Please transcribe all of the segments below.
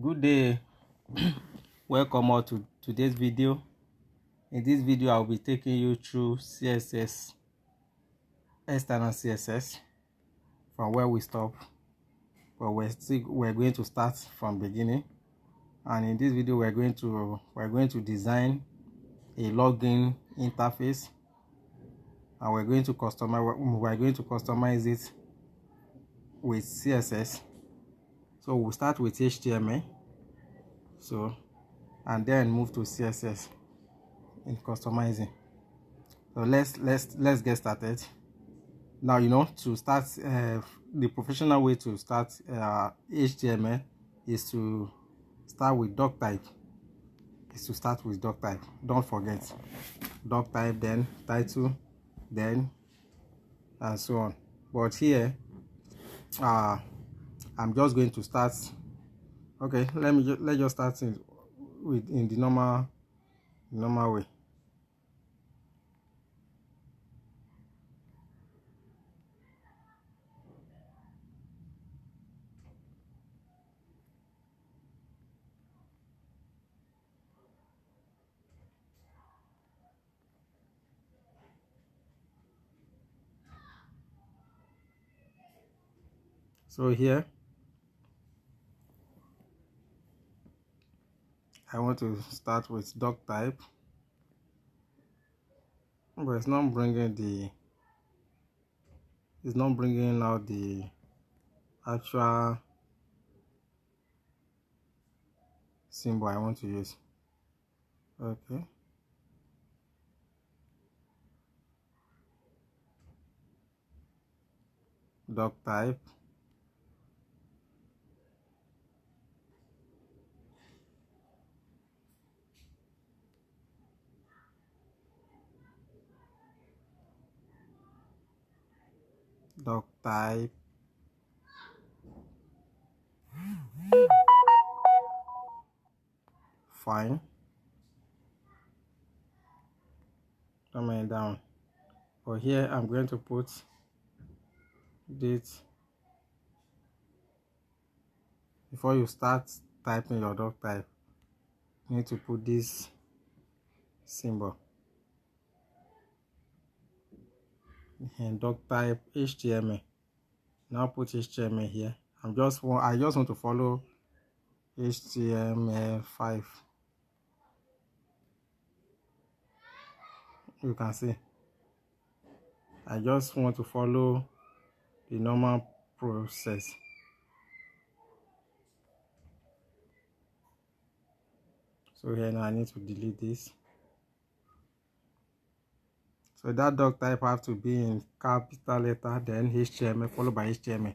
Good day. Welcome all to today's video. In this video I'll be taking you through CSS, external CSS, from where we stop, but we're going to start from beginning. And in this video we're going to design a login interface, and we're going to customize it with CSS. So we'll start with HTML, and then move to CSS in customizing. So let's get started. Now, to start, the professional way to start HTML is to start with doc type. Don't forget doc type, then title, then and so on. But here, I'm just going to start. Okay, let's just start in the normal way. So here I want to start with doc type, but it's not bringing out the actual symbol I want to use. Okay, doc type, doc type, fine, coming down. But here I'm going to put date. Before you start typing your doc type, you need to put this symbol. And doc type HTML. Now put HTML here. I just want to follow HTML5. You can see I just want to follow the normal process. So here now I need to delete this. So that doc type have to be in capital letter, then HTML followed by HTML.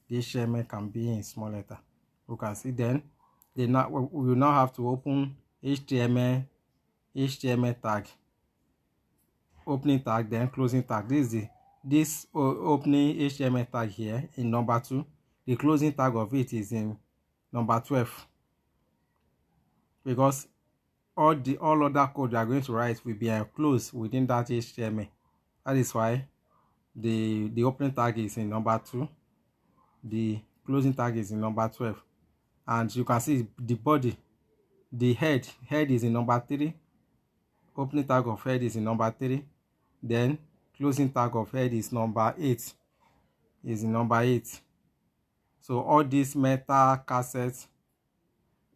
The HTML can be in small letter. You can see then we will now have to open HTML tag, opening tag, then closing tag. This opening HTML tag here in number 2. The closing tag of it is in number 12, because all other code you are going to write will be enclosed within that HTML. That is why the opening tag is in number 2, the closing tag is in number 12. And you can see the body, the head is in number 3, opening tag of head is in number 3, then closing tag of head is number 8, So all these meta cassettes,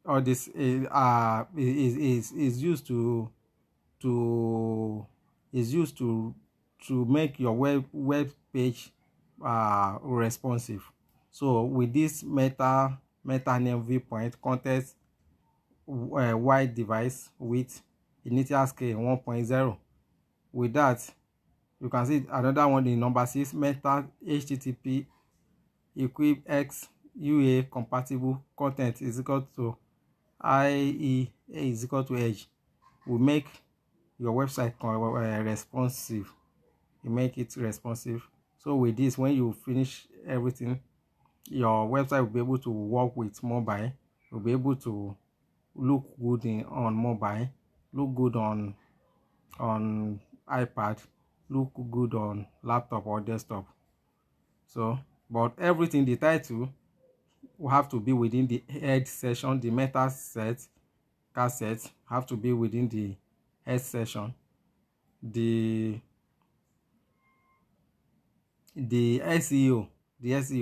all this is used to make your web page responsive. So with this meta name viewpoint, context wide device with initial scale 1.0. with that, you can see another one in number 6, meta http equip x ua compatible content is equal to IE is equal to edge. We make your website responsive. You make it responsive. So with this, when you finish everything, your website will be able to work with mobile. You'll be able to look good on mobile, look good on iPad, look good on laptop or desktop. So, but everything, the title, will have to be within the head section. The meta set cassette have to be within the head section. The SEO,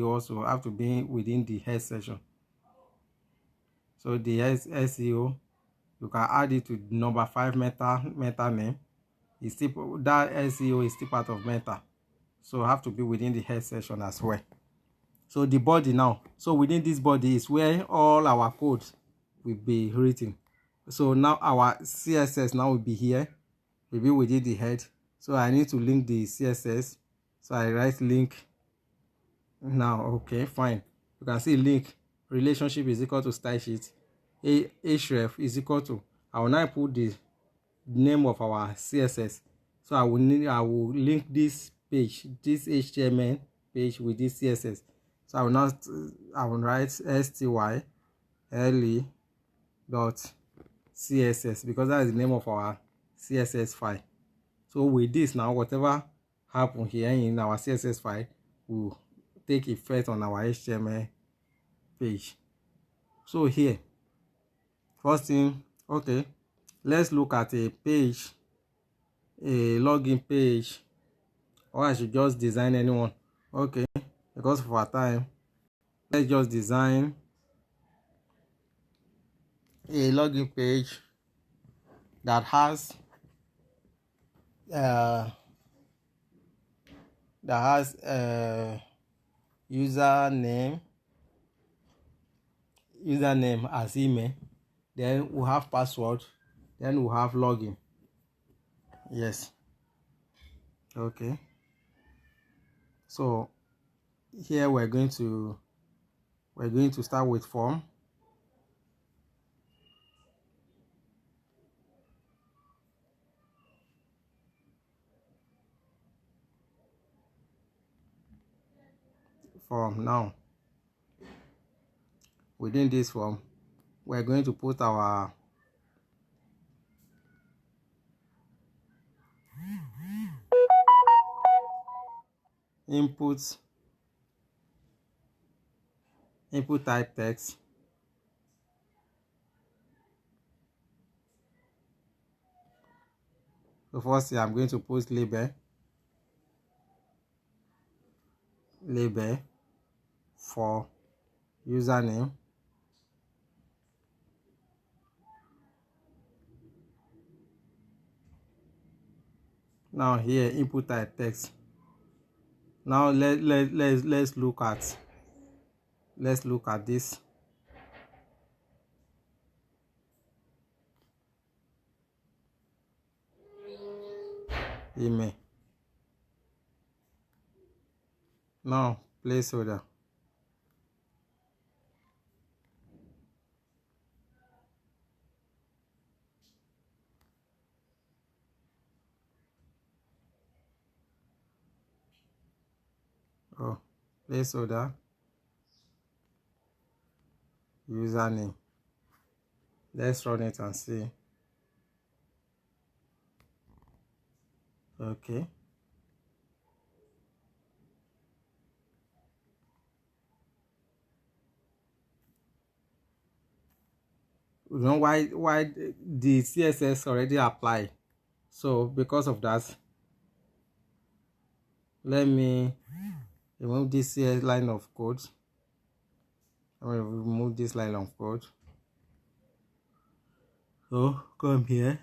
also have to be within the head section. So the SEO, you can add it to number 5 meta name. It's still, that SEO is still part of meta, so have to be within the head section as well. So the body now, so within this body is where all our code will be written. So now our CSS now will be here, will be within the head. So I need to link the CSS, so I write link now. Okay, fine. You can see link relationship is equal to style sheet, href is equal to, I will now put the name of our CSS. So I will link this page, this HTML page, with this CSS. So I will write style.css, because that is the name of our CSS file. So with this now, whatever happen here in our CSS file will take effect on our HTML page. So here, first thing, okay, let's look at a page, a login page, or I should just design anyone. Okay, because of our time, let's just design a login page that has username as email, then we have password, then we have login. Yes. Okay, so here we're going to start with form. Now, within this form, we're going to put our input type text. So first I'm going to put label for username. Now here, input type text. Now let's look at this. Email. Now placeholder. Placeholder, username. Let's run it and see. Okay, you know why the CSS already applied. So because of that, let me remove this line of code. I'm going to remove this line of code. So come here.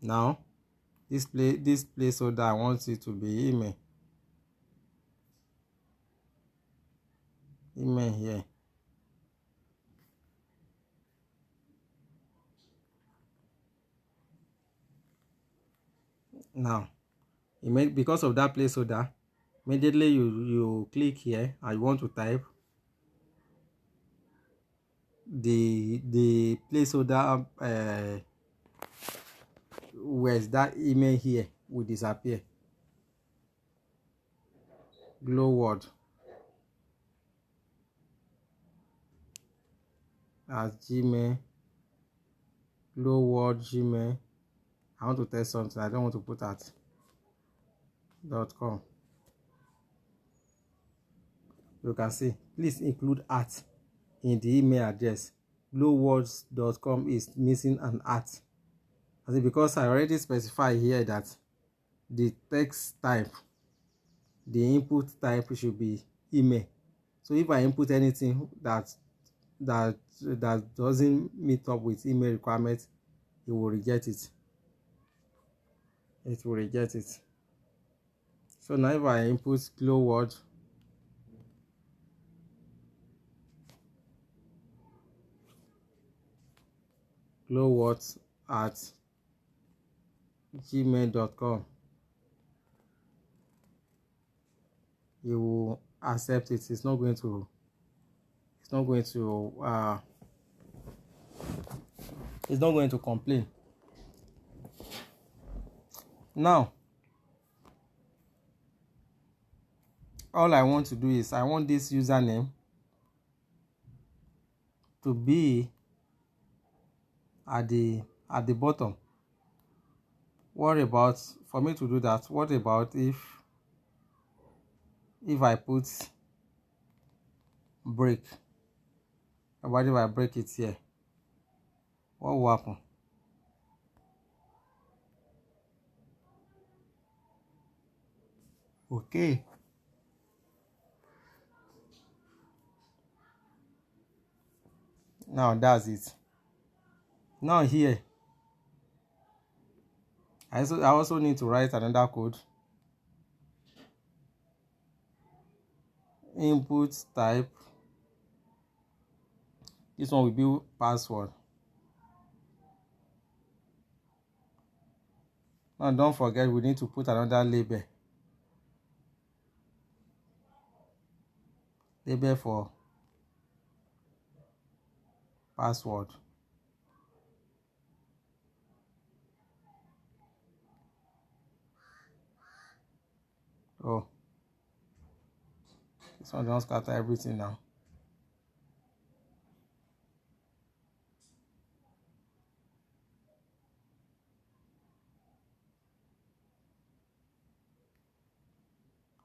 Now this placeholder, I want it to be email here. Now because of that placeholder, immediately you click here and you want to type the placeholder, where's that email here will disappear. Glow word as Gmail, glow word Gmail. I want to test something. I don't want to put at .com. You can see, please include at in the email address. glowwords.com is missing an at. I see, because I already specify here that the text type, the input type should be email. So if I input anything that doesn't meet up with email requirements, it will reject it. It will reject it. So now if I input glowwords, at gmail.com, you will accept it. It's not going to complain. Now all I want to do is I want this username to be at the bottom. What about, for me to do that, what about if I put break? What if I break it here? What will happen? Okay. Now that's it. Now here, I also need to write another code. Input type. This one will be password. Now don't forget, we need to put another label. Label for password. Oh, this one don't scatter everything now.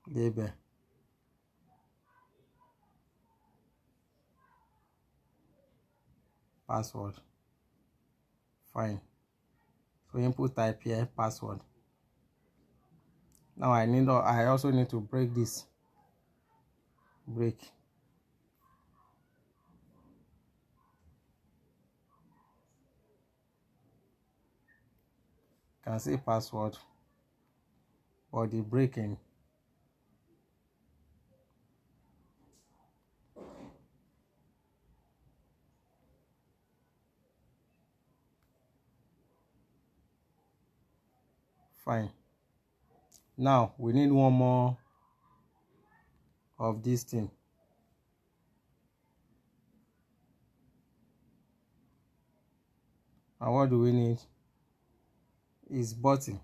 Label. Password. Fine. So input type here, password. Now I also need to break this. Break. Can say password, or the breaking. Fine. Now we need one more of this thing. And what do we need? Is button.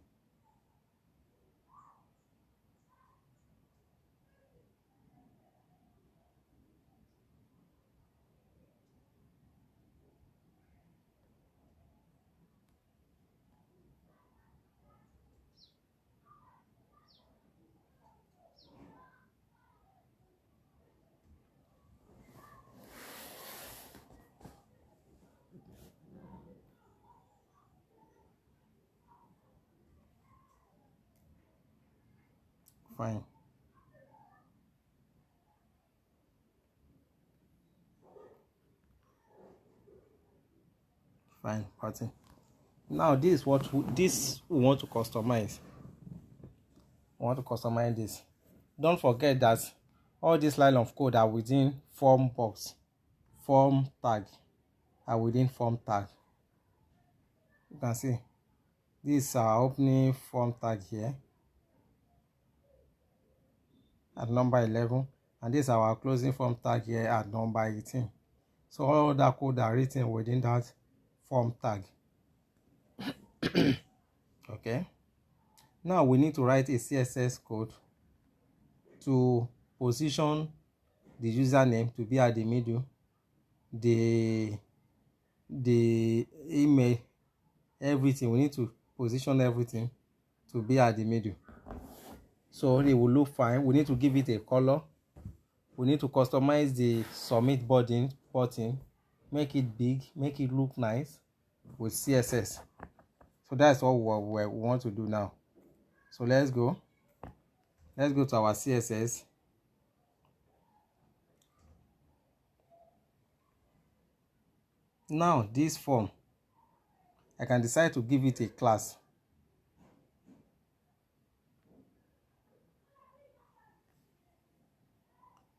Fine. Fine, button. Now this is what we want to customize. We want to customize this. Don't forget that all these line of code are within form box. Form tag are within form tag. You can see this is our opening form tag here at number 11, and this is our closing form tag here at number 18. So all that code are written within that form tag. Okay. Now we need to write a CSS code to position the username to be at the middle, the email, everything. We need to position everything to be at the middle, so it will look fine. We need to give it a color. we need to customize the submit button, make it big, make it look nice with CSS. So that's what we want to do now. So let's go to our CSS. Now this form, I can decide to give it a class.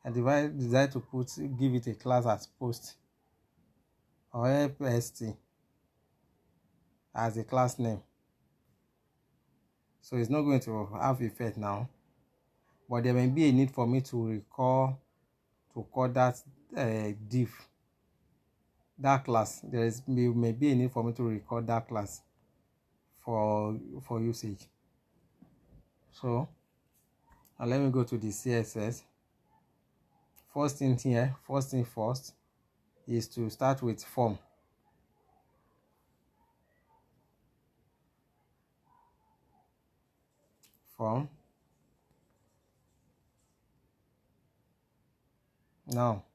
I decide to give it a class as post or FST as a class name. So it's not going to have effect now, but there may be a need for me to call that div, that class. May be a need for me to record that class for usage. So now let me go to the CSS. First thing first is to start with form. Now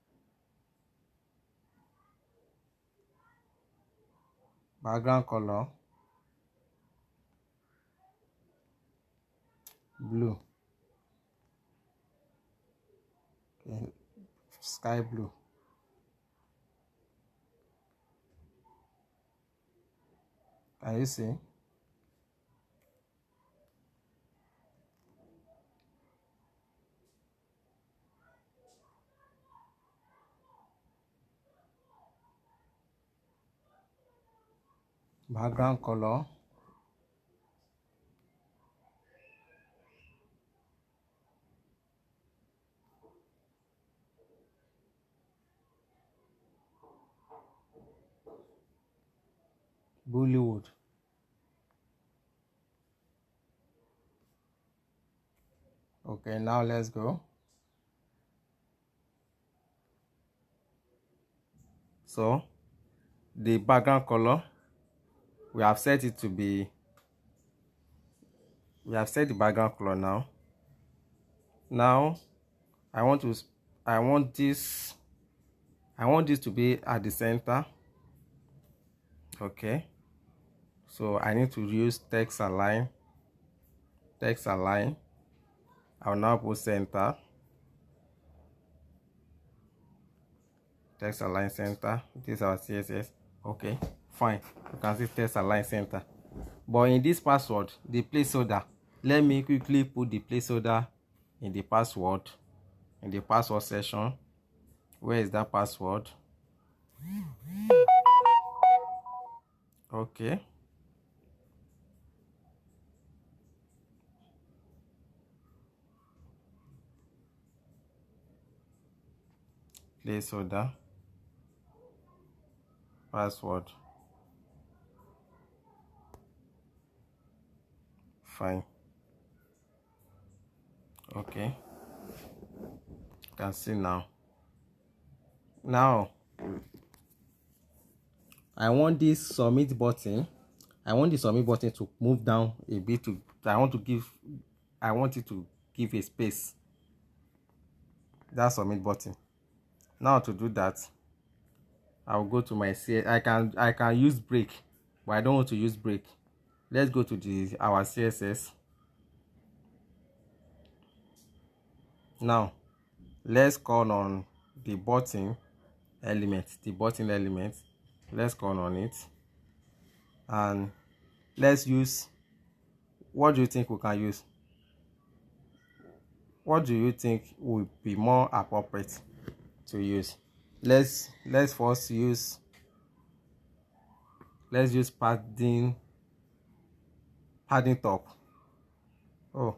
background color blue, okay, sky blue. Can you see? Background color Bollywood. Okay, now let's go. So the background color, we have set the background color now. Now I want this to be at the center. Okay, so I need to use text align. I'll now put center. Text align center. This is our CSS. Okay, fine. You can see text align center. But in this password, the placeholder, let me quickly put the placeholder in the password section. Where is that password? Okay. Placeholder password. Fine. Okay. You can see now. Now I want this submit button. To move down a bit. I want it to give a space. That submit button. Now to do that, I will go to my CSS. I can use break, but I don't want to use break. Let's go to our CSS. Now let's call on the button element. Let's call on it, and let's use, what do you think we can use? What do you think would be more appropriate to use? Let's first use padding top. Oh,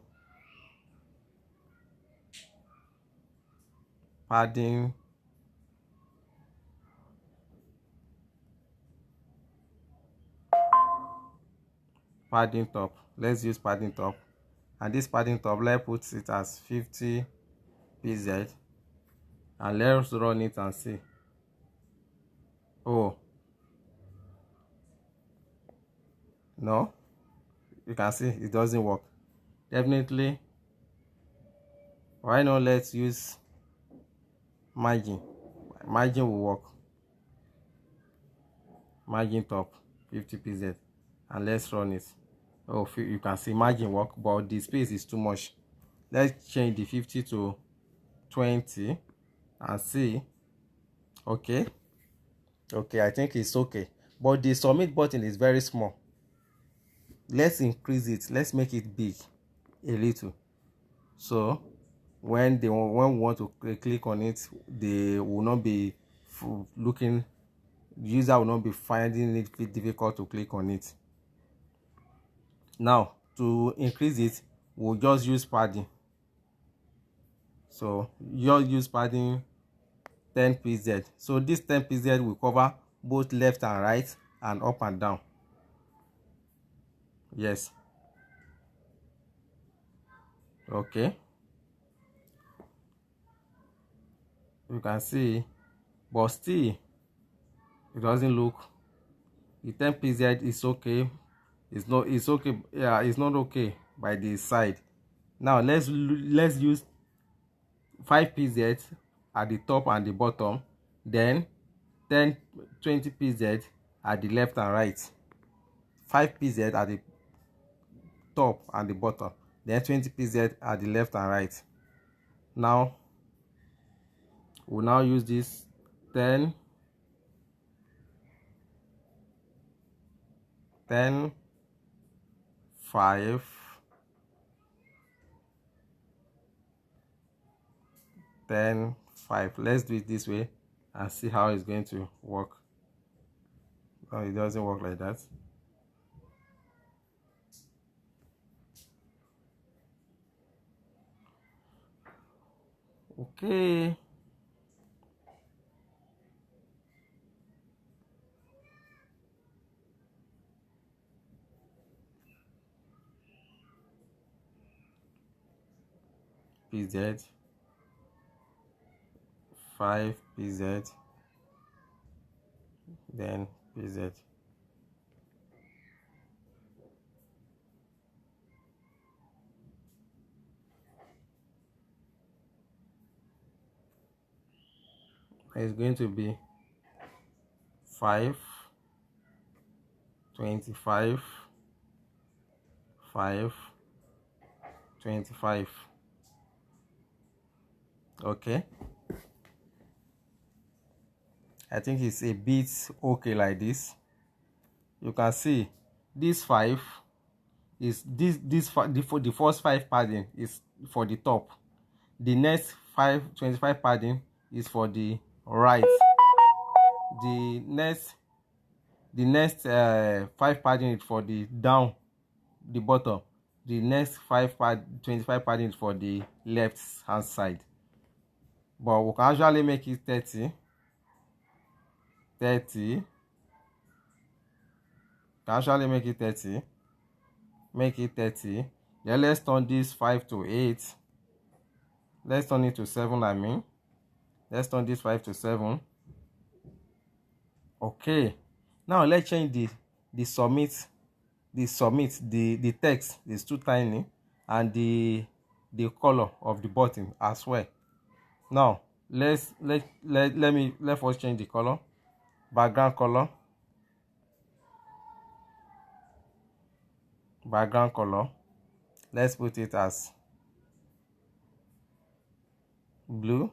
padding top. Let's use padding top, and this padding top, let's put it as 50 pz, and let's run it and see. Oh no, you can see it doesn't work. Definitely, why not let's use margin. Margin will work. Margin top 50 pz, and let's run it. Oh, you can see margin work, but the space is too much. Let's change the 50 to 20 and see. Okay, I think it's okay, but the submit button is very small. Let's increase it. Let's make it big a little, so when we want to click on it, they will not be looking, the user will not be finding it difficult to click on it. Now to increase it, we'll just use padding. So you'll use padding 10 pz. So this 10 pz will cover both left and right and up and down. Yes. Okay, you can see, but still it doesn't look, the 10 pz is okay. It's okay. Yeah, it's not okay by the side. Now let's use 5 pz at the top and the bottom, then 20 pz at the left and right. 5 pz at the top and the bottom, then 20 pz at the left and right. Now we'll now use this 10, 10, 5, 10, 5. Let's do it this way and see how it's going to work. No, it doesn't work like that. Okay, pz, 5 pz, then pz. It's going to be 5, 25, 5, 25. Okay, I think it's a bit okay like this. You can see this 5 is the first 5 padding is for the top. The next 25 padding is for the right. The next 5 padding is for the down, the bottom. The next 25 padding is for the left hand side. But we can actually make it 30. 30. Can actually make it 30. Make it 30. Then let's turn this 5 to 8. Let's turn it to 7, I mean. Let's turn this 5 to 7. Okay. Now let's change the submit. The text is too tiny, and the color of the button as well. Now let first change the color. Background color. Background color. Let's put it as blue.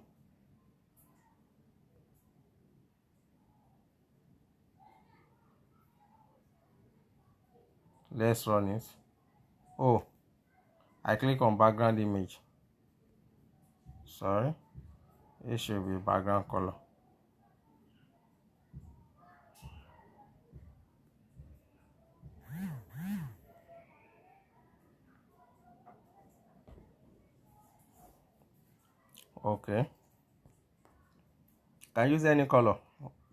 Let's run it. Oh, I click on background image. Sorry, it should be background color. Okay, can use any color,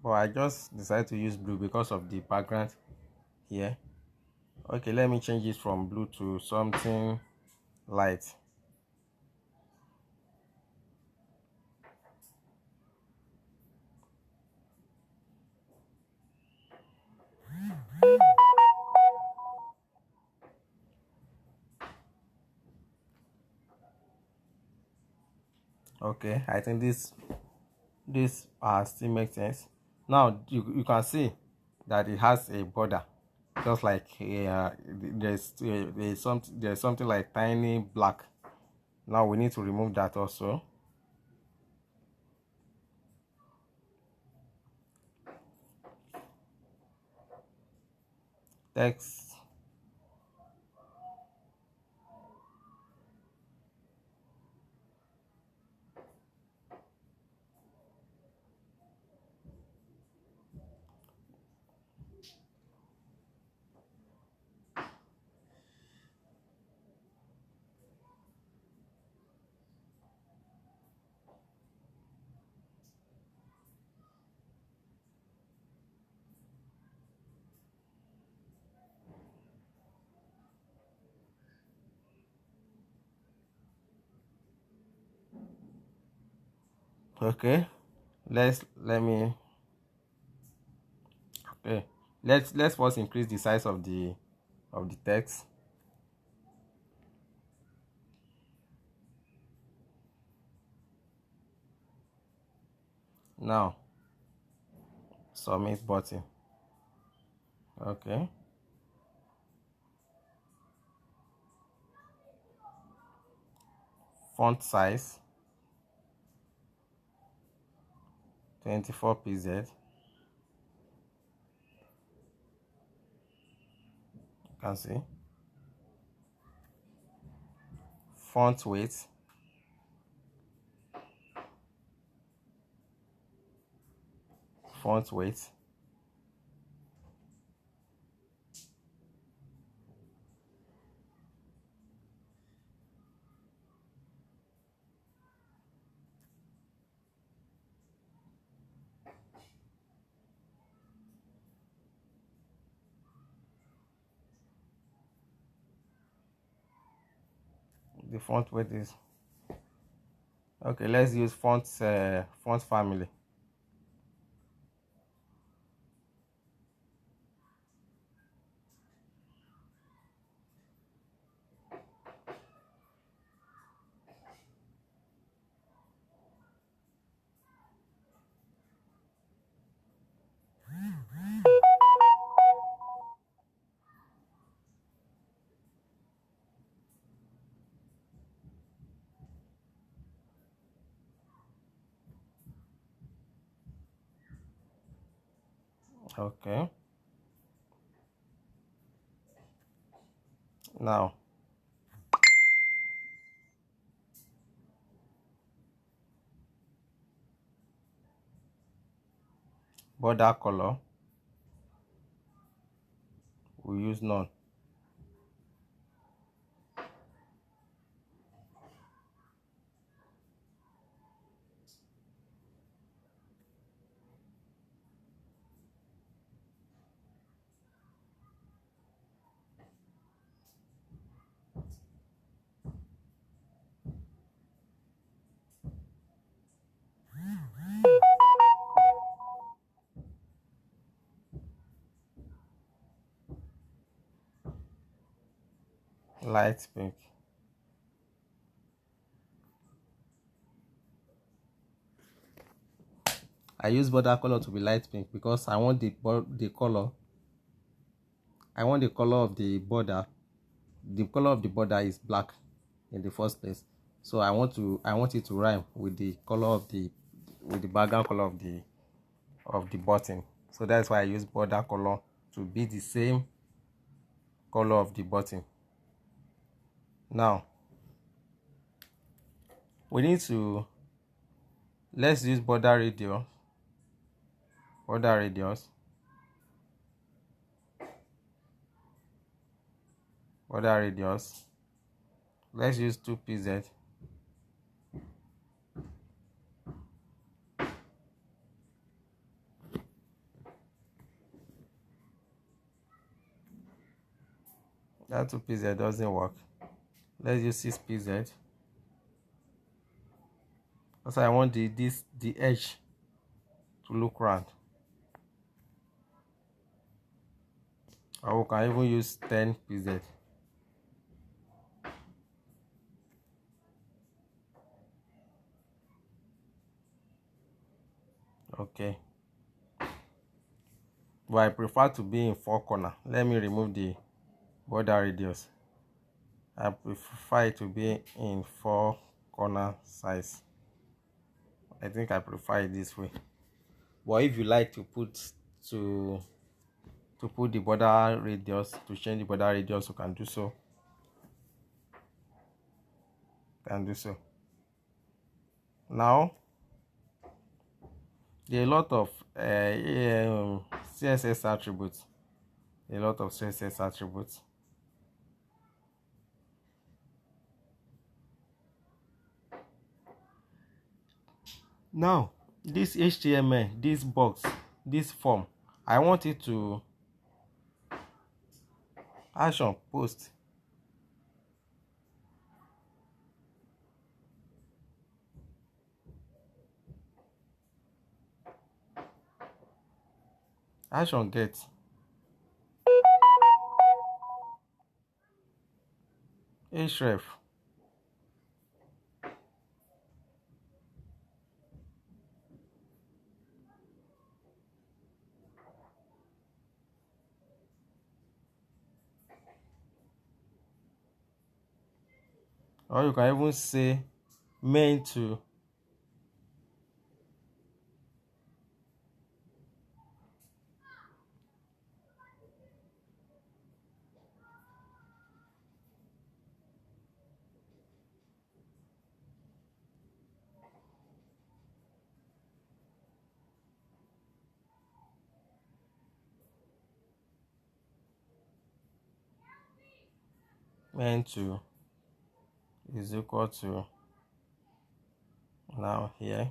but I just decided to use blue because of the background here. Okay, let me change it from blue to something light. Okay, I think this this still makes sense. Now you can see that it has a border, just like there's something like tiny black. Now we need to remove that also. Text. Okay, let me okay let's first increase the size of the text. Now submit button. Okay, font size 24 pz. You can see font weight font weight the font weight is okay. Let's use font family. Okay, now border color, we use none. Light pink. I use border color to be light pink because I want the color. I want the color of the border. The color of the border is black in the first place, so I want it to rhyme with the color of the background color of the button. So that's why I use border color to be the same color of the button. Now we need to let's use border radius. Border radius. Border radius. Let's use 2 pz. That 2 pz doesn't work. Let's use 6 pz. Also, I want the edge to look round. Or we can even use 10 pz. Okay, but I prefer to be in 4 corner. Let me remove the border radius. I prefer it to be in 4 corner size. I think I prefer it this way. But if you like to put to put the border radius, to change the border radius, you can do so. Now there are a lot of CSS attributes. Now this HTML, this box, this form, I want it to action post. Action get. Href. Or you can even say main to is equal to, now here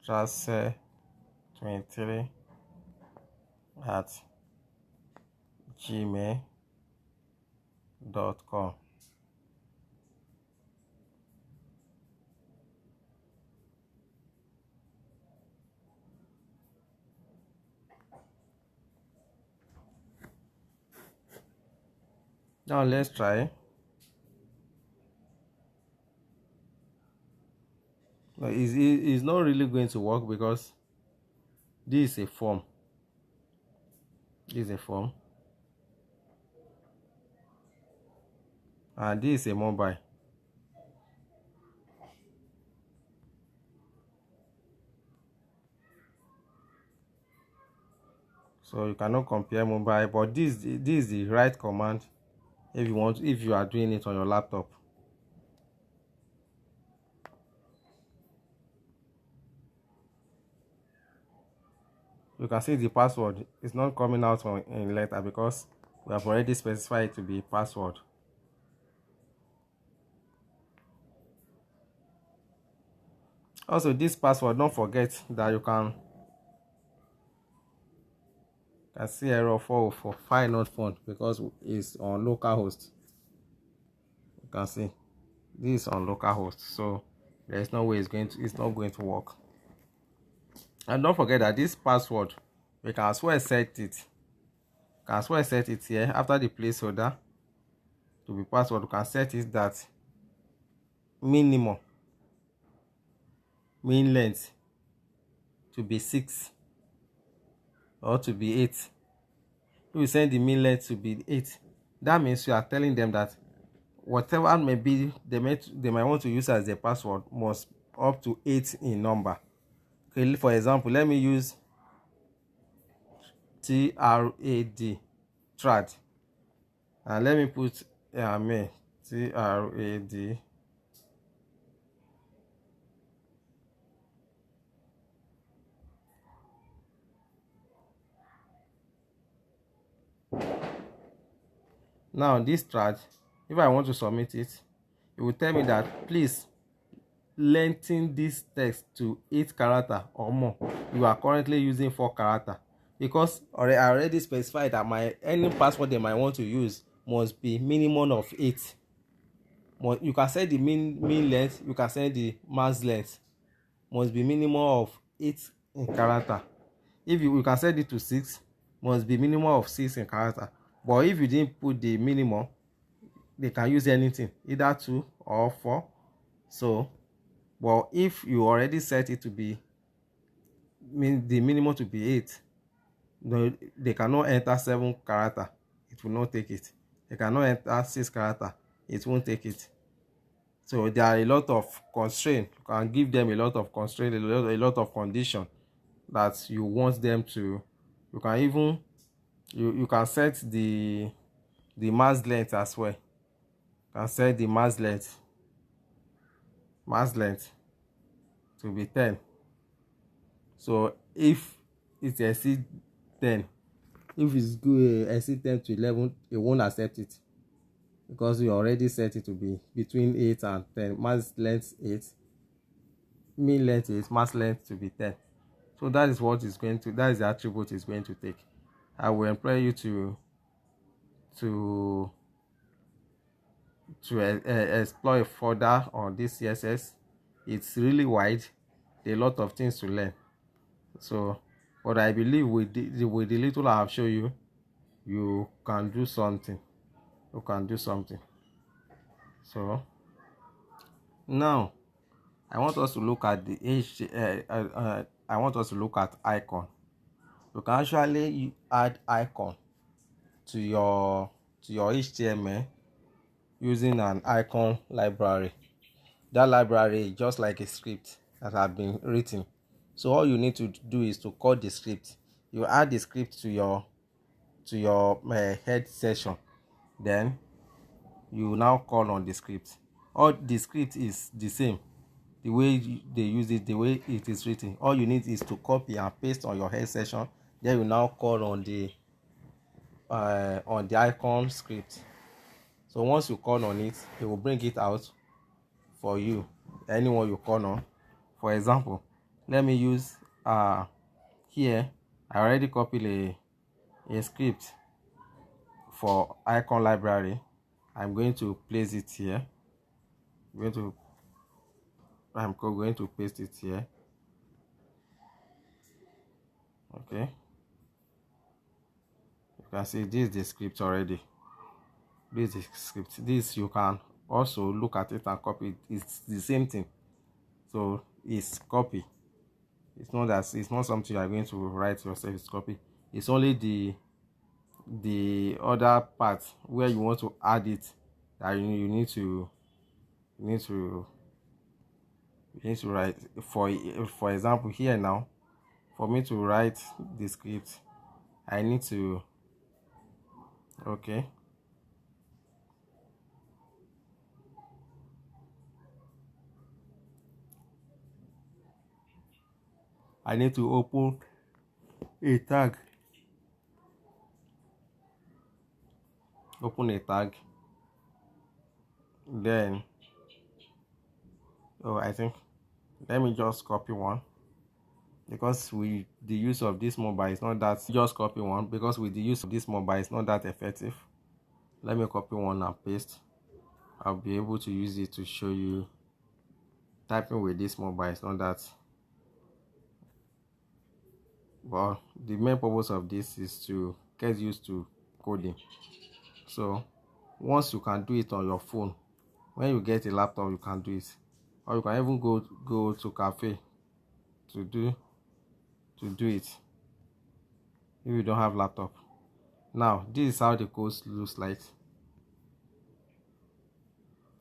just say 23 at gmail.com. Now let's try. No, it's not really going to work because this is a form. And this is a mobile. So you cannot compare mobile, but this is the right command if you are doing it on your laptop. You can see the password is not coming out in letter because we have already specified it to be password. Also, this password, don't forget that you can see error 404 file not found because it's on localhost. You can see this is on localhost, so there is no way it's not going to work. And don't forget that this password, we can as well set it. Here after the placeholder to be password. You can set it that minimum mean length to be 6 or to be 8. If you send the mean length to be 8, that means you are telling them that whatever may be they might want to use as their password must up to 8 in number. Okay, for example, let me use TRAD, trad, and let me put TRAD. Now this trad, if I want to submit it, it will tell me that please lengthen this text to 8 character or more. You are currently using 4 character because I already specified that any password they might want to use must be minimum of 8. You can set the mean length, you can set the max length, must be minimum of 8 in character. If you can set it to 6, must be minimum of 6 in character. But if you didn't put the minimum, they can use anything, either 2 or 4. So, but if you already set it to be the minimum to be 8, no, they cannot enter 7 character, it will not take it. They cannot enter 6 character, it won't take it. So there are a lot of constraints. You can give them a lot of constraints, a lot of condition that you want them to. You can even you can set the mask length as well. You can set the mask length to be 10. So if it exceeds 10, if it's good exceed 10 to 11, it won't accept it, because you already set it to be between 8 and 10. Mask length 8, mean length 8, mask length to be 10. So that is what is going to, that is the attribute it's going to take. I will employ you to explore further on this CSS. It's really wide, there are a lot of things to learn. So, but I believe with the little I have shown you, you can do something. You can do something. So now I want us to look at the I want us to look at icon. You can actually add icon to your HTML using an icon library. That library is just like a script that has been written. So all you need to do is to call the script. You add the script to your head section, then you now call on the script. All the script is the same, the way they use it, the way it is written. All you need is to copy and paste on your head section. Then you now call on the icon script. So once you call on it, it will bring it out for you, anyone you call on. For example, let me use here I already copied a script for icon library. I'm going to place it here. I'm going to paste it here. Okay, you can see this is the script already. This is the script. This you can also look at it and copy it. It's the same thing. So it's copy. It's not something you are going to write yourself. It's copy. It's only the other part where you want to add it that you need to write. For example, here now, for me to write the script, I need to I need to open a tag. Then I think, let me just copy one, because with the use of this mobile it's not that, just copy one, because with the use of this mobile it's not that effective. Let me copy one and paste. I'll be able to use it to show you. Typing with this mobile is not that, but the main purpose of this is to get used to coding. So once you can do it on your phone, when you get a laptop you can do it, or you can even go to cafe to do it if you don't have laptop. Now this is how the code looks like.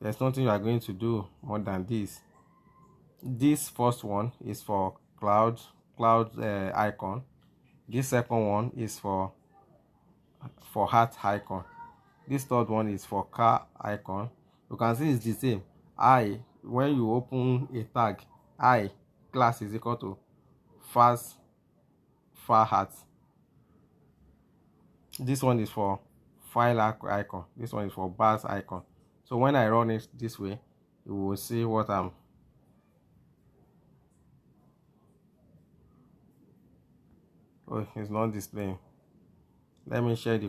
There's nothing you are going to do more than this. This first one is for cloud icon. This second one is for heart icon. This third one is for car icon. You can see it's the same. When you open a tag, class is equal to fast far heart. This one is for file icon. This one is for bars icon. So when I run it this way, you will see what it's not displaying. Let me share the